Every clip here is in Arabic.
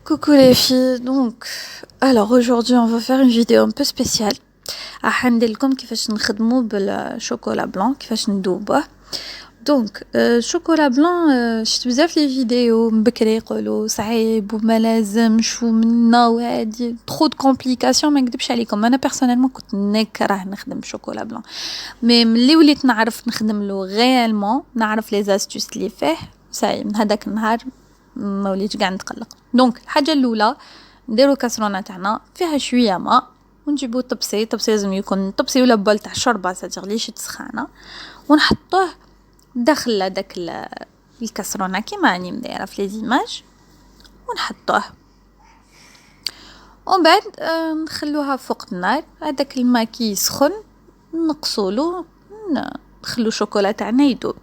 Coucou les filles, donc alors aujourd'hui on va faire une vidéo un peu spéciale. راح نديرلكم كيفاش نخدمو بالشوكولا بلان كيفاش ندوبوه. دونك الشوكولا بلان شفت بزاف لي فيديو من بكري يقولوا صعيب وما لازمش ومنا وهادي ترو دو كومبليكاسيون. ما نكذبش عليكم انا بيرسونيلمون كنت نكره نخدم شوكولا بلان، مي ملي وليت نعرف نخدملو غيالمون نعرف لي زاستوس اللي فيه صاي من هذاك النهار ما وليتش قاع نتقلق. دونك الحاجه الاولى نديرو كاسرونه تاعنا فيها شويه ماء ونجيبو طبسي لازم يكون طبسي ولا بول تاع شوربه ساتيغ ليش تسخانه ونحطوه داخل هذاك الكاسرونه كيما راني مدايره في لي زيماج ونحطوه ومن بعد نخلوها فوق النار. هذاك الماء كي يسخن نقصولو نخلو الشوكولا تاعنا يذوب.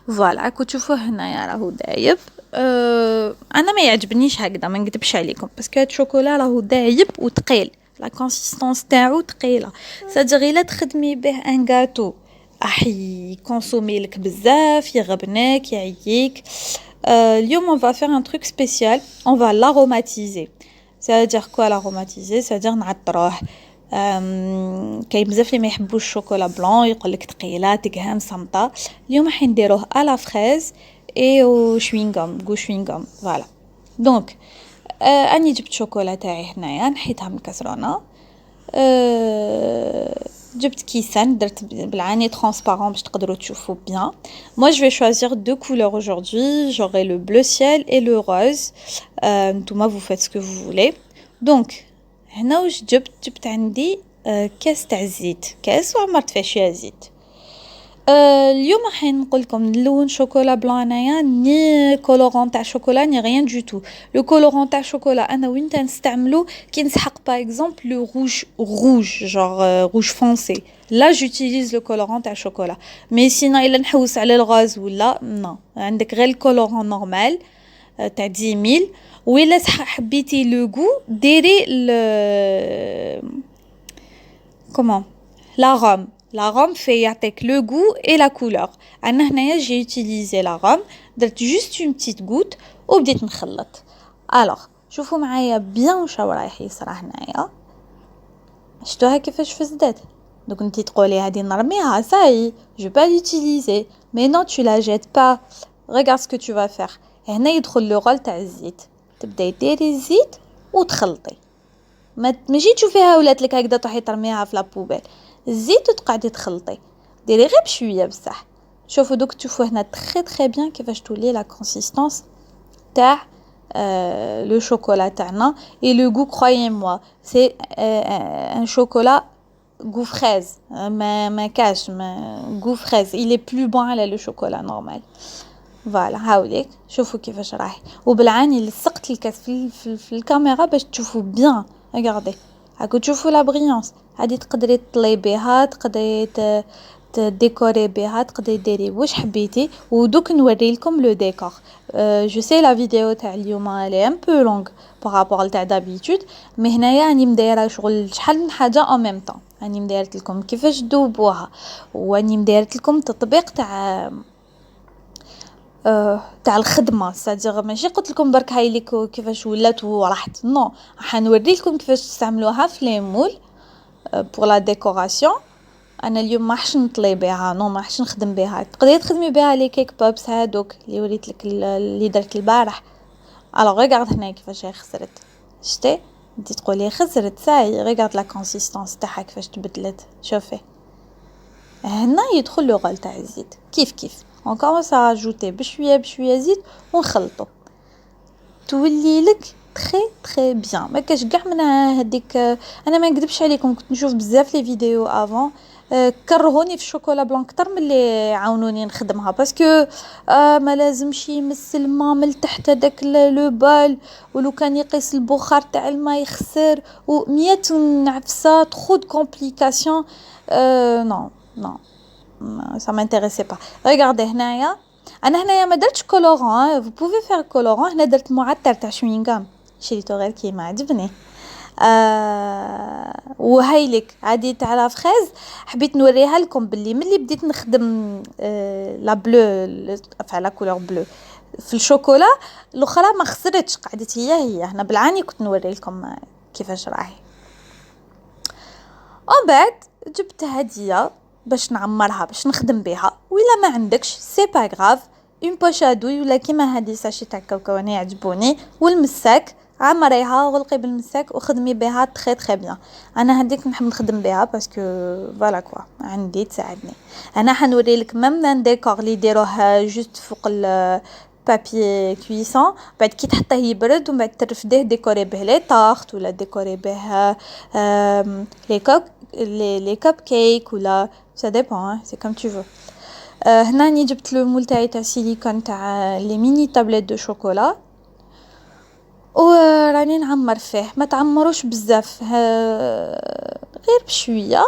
فوالا راكو تشوفوه هنايا راهو دايب. انا ما يعجبنيش هكذا ما نكذبش عليكم باسكو هاد الشوكولا راهو دايب وثقيل، لا كونسيستونس تاعو ثقيله صدق الا تخدمي به ان غاتو راح يكونسومي لك بزاف يغبنك يعييك. اليوم on va faire un truc spécial, on va l'aromatiser. ça veut dire quoi l'aromatiser? ça veut dire نعطروه. كاين بزاف اللي ما يحبوش الشوكولا بلان يقولك ثقيله تقهان صمطه. اليوم راح نديروه على فريز اي او شوينغام غو شوينغام. فوالا دونك اني جبت شوكولا تاعي هنايا نحيتها من الكاسرونه. جبت كيسان درت بالعاني ترانسبارون باش تقدروا تشوفوا بيان. moi je vais choisir deux couleurs aujourd'hui, j'aurai le bleu ciel et le rose. نتوما vous faites ce que vous voulez. donc هنا واش جبت عندي كاس تاع الزيت، كاس وعمرت فيه شويه زيت. اليوم راح نقول لكم نلون شوكولا بلان انايا ني كولورون تاع شوكولا ني ريان دو تو. لو كولورون تاع شوكولا انا وين تنستعملو كي نسحق باغ اكزومبل لو روج جونغ روج فونسي لا جوتيليز لو كولورون تاع شوكولا. مي سينا الا نحوس على الغاز ولا نو عندك غير الكولورون نورمال تاع 10000. ولا حبيتي لو غو ديري كومون la rhum fait يعطيك le goût et la couleur. انا هنايا j'ai utilisé la rhum درت juste une petite goutte وبديت نخلط. alors شوفوا معايا بيان واش رايح يصرى هنايا. شفتوها كيفاش فزدت؟ دوك انتي تقولي هادي نرميها صاي je vais pas l'utiliser mais non tu la jettes pas. regarde ce que tu vas faire. هنا يدخل لو رول تاع الزيت، تبداي ديري الزيت وتخلطي. ماشي تشوفيها ولات لك هكذا تروحي ترميها في لابوبيل. الزيت وتقعدي تخلطي ديري غير بشويه بصح. شوفوا دوك تشوفوا هنا تري تري بيان كيفاش تولي لا كونسيستونس تاع لو شوكولا تاعنا. اي لو غو كرويي موا سي ان شوكولا غو فريز ما كاش غو فريز il est plus bon على لو شوكولا نورمال. فوالا هاوليك شوفوا كيفاش راهي وبالعاني لصقت الكاس في الكاميرا باش تشوفوا بيان. regardez هاكو تشوفوا لا بريونس هادي تقدري تطلي بها تقدري تديكوري بها تقدري ديري واش حبيتي. ودوك نوري لكم لو ديكور. جو سي لا فيديو تاع اليوم الي ان بو لونغ بارابور تاع دابيتود مي هنايا راني مدايره شغل شحال من حاجه ان ميم طون. راني مدايرت لكم كيفاش تذوبوها وراني مدايرت لكم تطبيق تاع تاع الخدمه. صدق ماشي قلت لكم برك هاي ليك كيفاش ولات وراحت نو راح نوري لكم كيفاش تستعملوها في لي مول pour la décoration. انا اليوم ما حش نطلي بها نو ما حش نخدم بها. تقدري تخدمي بها لي كيك بوبس هادوك اللي وريت لك اللي درت البارح. الوغ ريغارد هنا كيفاش هي خسرت. شتي انت تقولي خسرت ساي ريغارد لا كونسيستونس تاعها كيفاش تبدلت. شوفي هنا يدخل لو غول تاع الزيت كيف on commence à rajouter بشويه زيت ونخلطو تولي لك تري تري بيان. ما كاش كاع من هذيك. انا ما نكذبش عليكم كنت نشوف بزاف لي فيديو افون كرهوني في الشوكولا بلان اكثر من اللي عاونوني نخدمها باسكو ما لازمش يمس الماء من تحت هذاك لو بال ولو كان يقيس البخار تاع الماء يخسر و100 نعفسه ترو دو كومبليكاسيون. نو ça m'intéressait pas. regardez هنايا انا هنايا ما درتش كولورون. vous pouvez faire كولورون. هنا درت معطر تاع شوينغام شريته غير كيما عجبني. وهايلك عادي تاع لا فريز حبيت نوريها لكم باللي ملي بديت نخدم لا بلو فع لا كولور بلو في الشوكولا الاخرى ما خسرتش، قعدت هي هنا بالعاني كنت نوري لكم كيفاش راهي. ومن بعد جبت هديه باش نعمرها باش نخدم بها، وإلا ما عندكش سي با غراف اون بوش ادوي ولا كيما هذه ساشي تاع الكاوكاو يعجبوني والمساك، عمريها غلقي بالمساك وخدمي بها تري تري بيان. انا هذيك نحب نخدم بها باسكو فوالا كوا عندي تساعدني. انا حنوري لك ميم ان ديكور اللي يديروه جوست فوق بابي كويسون، بعد كي تحطيه يبرد ومن بعد ترفديه ديكوري به لي طارت ولا ديكوري به لي كوك لي كاب كيك ولا سا ديبون سي كوم تو فو. هنا راني جبت لو مول تاع سيليكون تاع لي ميني تابلت دو شوكولا وراني نعمر فيه. ما تعمروش بزاف غير بشويه،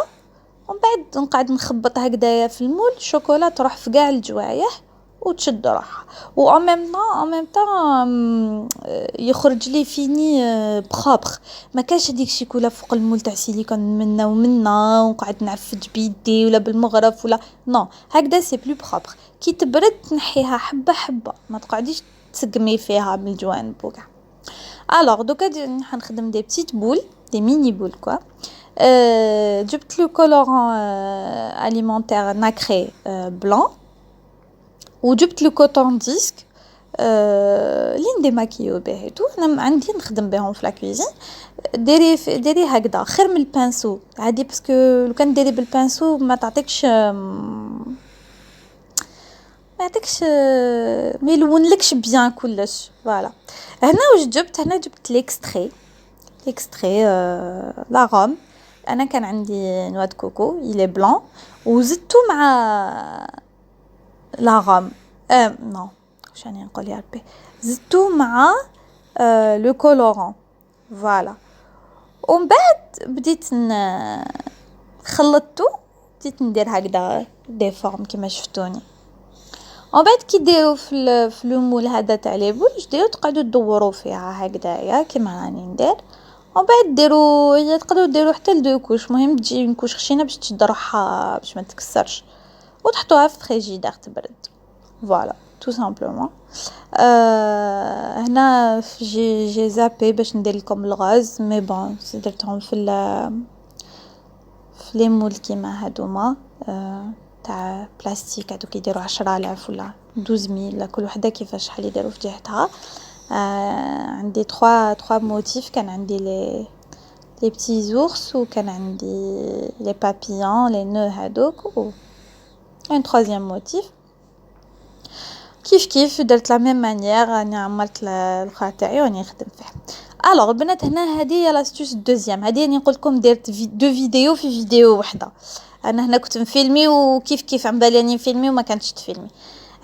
ومن بعد نقعد نخبط هكذايا في المول الشوكولا تروح في كاع الجوايح وتشد روحها، و ان ميم طون يخرج لي فيني بروبر. ما كاش هذيك الشيكولا فوق المول تاع سيليكون منا ومنا ونقعد نعفج بيدي ولا بالمغرف ولا نو، هكذا سي بلو بروبر. كي تبرد تنحيها حبه حبه، ما تقعديش تسقمي فيها من الجوانب وكاع. الوغ دوكا حنخدم دي بتيت بول دي ميني بول كوا. جبت لو كولورون اليمونتير ناكري بلون، وجبت لو كوتون ديسك اللي نديماكيو به تو. انا عندي نخدم بهم في لا كوزين. ديري هكذا خير من البانسو عادي، باسكو لو كان ديري بالبانسو ما تعطيكش ما يلونلكش بيان كلش. فوالا هنا واش جبت؟ هنا جبت ليكستري لا غوم. انا كان عندي نوا د كوكو يلي بلون وزدته مع لا غوم نو واش راني نقول يا ربي، زدته مع لو كولورون. فوالا ومن بعد بديت خلطته، بديت ندير هكذا دي فورم كيما شفتوني. ومن بعد كي ديروا في لو مول هذا تاع لي بول ديروا تقعدوا تدوروا فيها هكذايا كيما راني ندير. ومن بعد ديروا تقدروا ديروا حتى لدو كوش، مهم تجي من كوش خشينه باش تشد روحها باش ما تكسرش، وتحطوها في فريجيدير تبرد. فوالا تو سامبلومون. هنا جي زابي باش ندير لكم الغاز، مي بون درتهم في لي مول كيما هادوما تاع بلاستيك، هادو كيديروا 10,000 ولا 12,000 ولا كل وحده كيفاش شحال يديروا في جهتها. عندي 3 موتيف، كان عندي لي بتي زورس، وكان عندي لي بابيون لي نو هادوك، و ان troisième موتيف كيف درت لا ميم مانيير. راني عملت الخا تاعي وراني نخدم فيه. الوغ البنات هنا هذه لاستوس الدوزيام، هذه راني نقول لكم درت دو فيديو في فيديو وحده. انا هنا كنت نفيلمي وكيف عم بالي راني نفيلمي وما كانتش تفيلمي.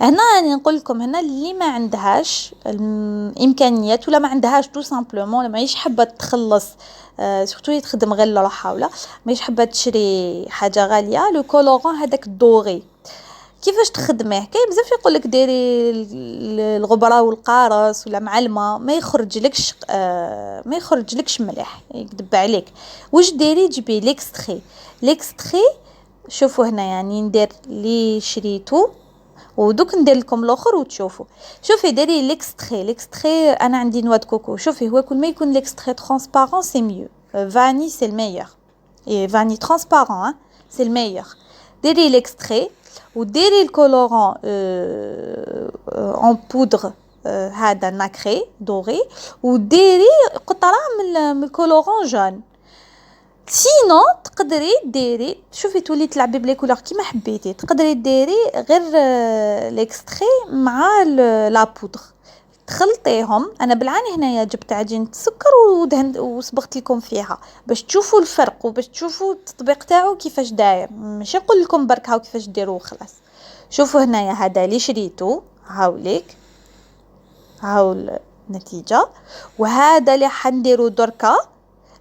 هنا راني نقول لكم هنا اللي ما عندهاش الامكانيات ولا ما عندهاش تو سامبلومون، ولا ماهيش حابه تخلص سورتو يتخدم غير لروحها، ولا ماهيش حابه تشري حاجه غاليه، لو كولورون هذاك الدوري كيفاش تخدميه؟ كاين بزاف يقول لك ديري الغبره والقارص ولا مع الماء ما يخرجلكش مليح، يكذب عليك. واش ديري؟ جيبي ليكستري. شوفوا هنا يعني ندير لي شريتو ودوك ندير لكم الاخر وتشوفوا. شوفي ديري ليكستري انا عندي نوا د كوكو. شوفي هو كل ما يكون ليكستري ترانسبارون سي ميو، فاني سي الميور، اي فاني ترانسبارون سي الميور. ديري ليكستري وديري الكولورون اون بودر هذا ناكري دوري، وديري قطره من الكولورون جون. سينو تقدري ديري، شوفي تولي تلعبي بلي كولور كيما حبيتي، تقدري ديري غير ليكستري مع لا بودر تخلطيهم. انا بالعاني هنايا جبت عجينه السكر ودهنت وصبغت لكم فيها باش تشوفوا الفرق وباش تشوفوا التطبيق تاعو كيفاش داير، ماشي نقول لكم برك هاو كيفاش ديروه خلاص. شوفوا هنايا هذا اللي شريته هاوليك، هاو النتيجه، وهذا اللي حنديرو دركا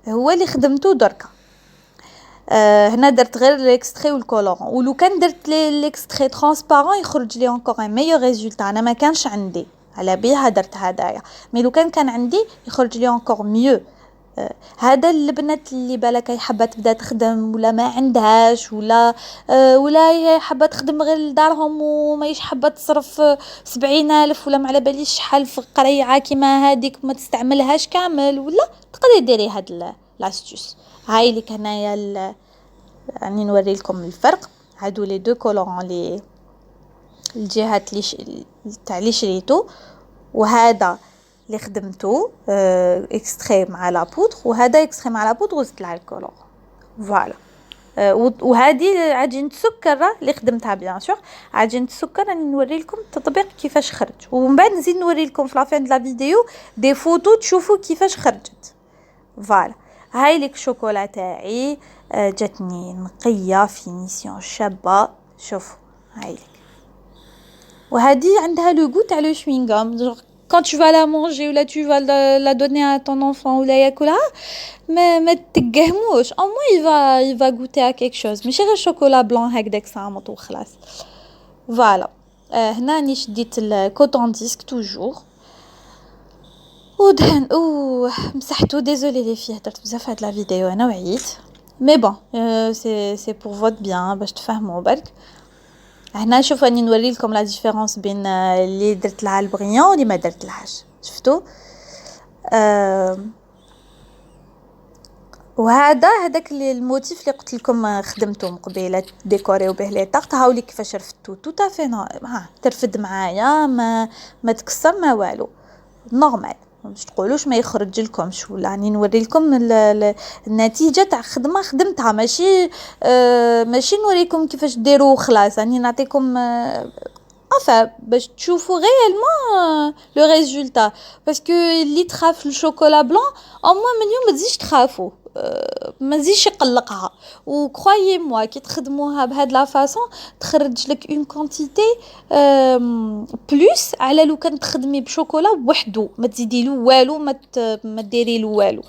هو اللي خدمته دركا. هنا درت غير ليكستري والكولورون، ولو كان درت ليكستري ترانسبارون يخرج لي انكور ان ميور ريزولتا. انا ما كانش عندي على بيها درت هدايا، مي لو كان عندي يخرج لي انكور ميو هذا البنات اللي بالك هي حابه تبدا تخدم ولا ما عندهاش ولا هي حابه تخدم غير لدارهم وماهيش حابه تصرف 70,000 ولا ما على باليش شحال في قريعه كيما هذيك ما تستعملهاش كامل ولا تقدري ديري هاد لاستوس. هاي اللي هنايا راني نوري لكم الفرق. هادو لي دو كولورون لي الجهات تاع اللي شريتو، وهذا اللي خدمته اكستري مع لا بودر، وهذا اكستري مع لا بودر وزدت لها الكولور. فوالا. وهذه عجينه السكر اللي خدمتها بيان سور. عجينه السكر راني نوري لكم التطبيق كيفاش خرج، ومن بعد نزيد نوري لكم في لافين د لا فيديو دي فوتو تشوفوا كيفاش خرجت. فوالا. هاي ليك الشوكولا تاعي جاتني نقيه فينيسيون شابه. شوفوا هاي ليك. وهذه عندها لو غو تاع لو شوينغام. quand tu vas la manger ou là tu vas la donner à ton enfant ou la ياكلها ما تقهموش au moins il va goûter à quelque chose ماشي غير شوكولا بلون هكذاك صامت وخلاص. فوالا. هنا راني شديت الكوتون ديسك توجور ودهن مسحتو. ديزولي لي فيه درت بزاف هاد لا فيديو انا وعيت مي بون سي بور فوت بيان باش تفهموا برك. هنا شوف راني نوري لكم لا ديفيرونس بين اللي درت لها البغيون واللي ما درت لهاش. شفتوا وهذا هذاك الموتيف اللي قلت لكم خدمته من قبيله ديكوريو به لي طاقط. هاولي كيفاش رفدتو توتافي ها ترفد معايا ما تكسر ما والو نورمال. مش تقولوش ما يخرج لكمش ولا راني نوري لكم النتيجه تاع خدمه خدمتها ماشي نوريكم كيفاش ديروا خلاص. راني نعطيكم باش تشوفوا غيالمون لو ريزولتا باسكو اللي تخاف الشوكولا بلون او موان من اليوم ما تزيدش تخافوا ما تزيدش يقلقها. وكرويي موا كي تخدموها بهاد لا فاصون تخرج لك اون كونتيتي بلوس على لو كان تخدمي بشوكولا بوحدو ما تزيدي له والو ما ديري له والو.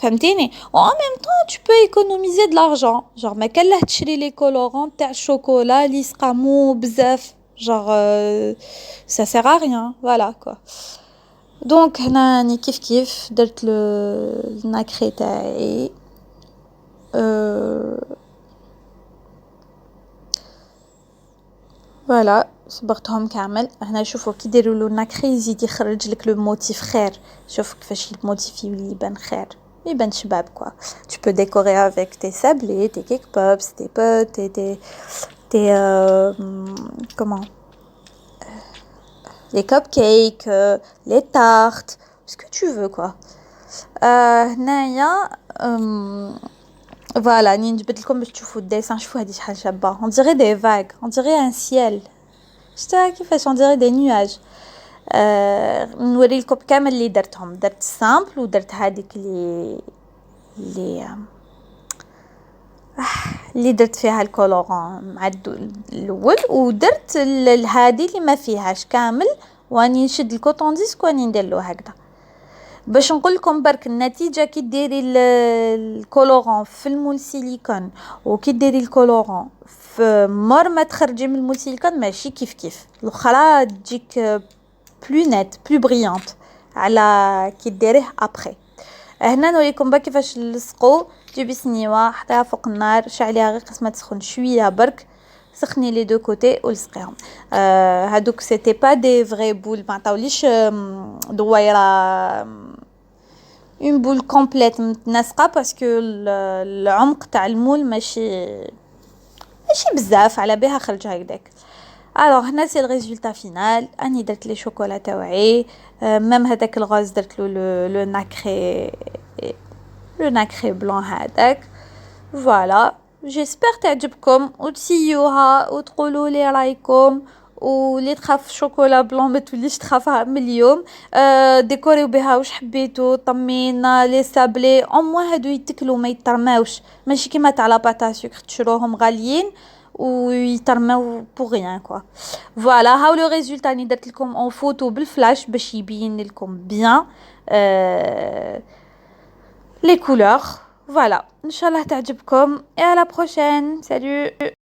فهمتيني؟ و en même temps tu peux économiser de l'argent. genre ما كان له تشري لي كولورون تاع الشوكولا اللي يسقامو بزاف genre ça sert à rien. voilà quoi. دونك هنا راني كيف درت الناكري تاعي فوالا صبغتهم كامل. هنا شوفوا كي ديروا له الناكري يزيد يخرج لك لو موتيف خير. شوف كيفاش الموتيف يولي يبان خير يبان شباب quoi. tu peux décorer avec tes sablés, tes cake pops, tes potes et tes comment les cupcakes, les tartes, ce que tu veux quoi. هنايا voilà راني نجبد لكم باش تشوفوا الديسان. شوفوا هذه شحال شابه on dirait des vagues, on dirait un ciel. شتا كيفاش on dirait des nuages. نوري لكم كامل اللي درتهم. درت سامبل ودرت هذيك اللي درت فيها الكولورون مع الاول ودرت هذه اللي ما فيهاش كامل واني نشد الكوطون ديسك واني ندير له هكذا باش نقول لكم برك النتيجه. كي ديري الكولورون في المول سيليكون وكي ديري الكولورون في مور ما تخرجي من المول سيليكون ماشي كيف الاخرى تجيك بلو نيت بلو بريانت على كي ديريه ابري. هنا نوريكم بقى كيفاش نلصقوا. جيبي سنيوه حطيها فوق النار شعليها غير قسمه تسخن شويه برك سخني لي دو كوتي ولصقيهم. هادوك سيتي با دي فري بول ما عطاوليش دويره اون بول كومبليت متناسقه باسكو العمق تاع المول ماشي بزاف على بها خرج هكذاك. الوغ هنا سي الريزولتا فينال. اني درت لي شوكولا تاعي ميم هذاك الغاز درت له لو ناكري بلون هذاك. فوالا جيسبر تعجبكم وتسيوها وتقولوا لي رايكم. واللي تخاف شوكولا بلون ما توليش تخافها من اليوم. ديكوريو بها واش حبيتو طمينا لي سابلي او موان هادو يتكلوا ما يترماوش ماشي كيما تاع لا باتا سكر تشروهم غاليين ويترماو بو غيان كوا. فوالا هاو لو ريزولتا راني درت لكم اون فوتو بالفلاش باش يبين لكم بيان لي كولور. فوالا ان شاء الله تعجبكم et à la prochaine. salut.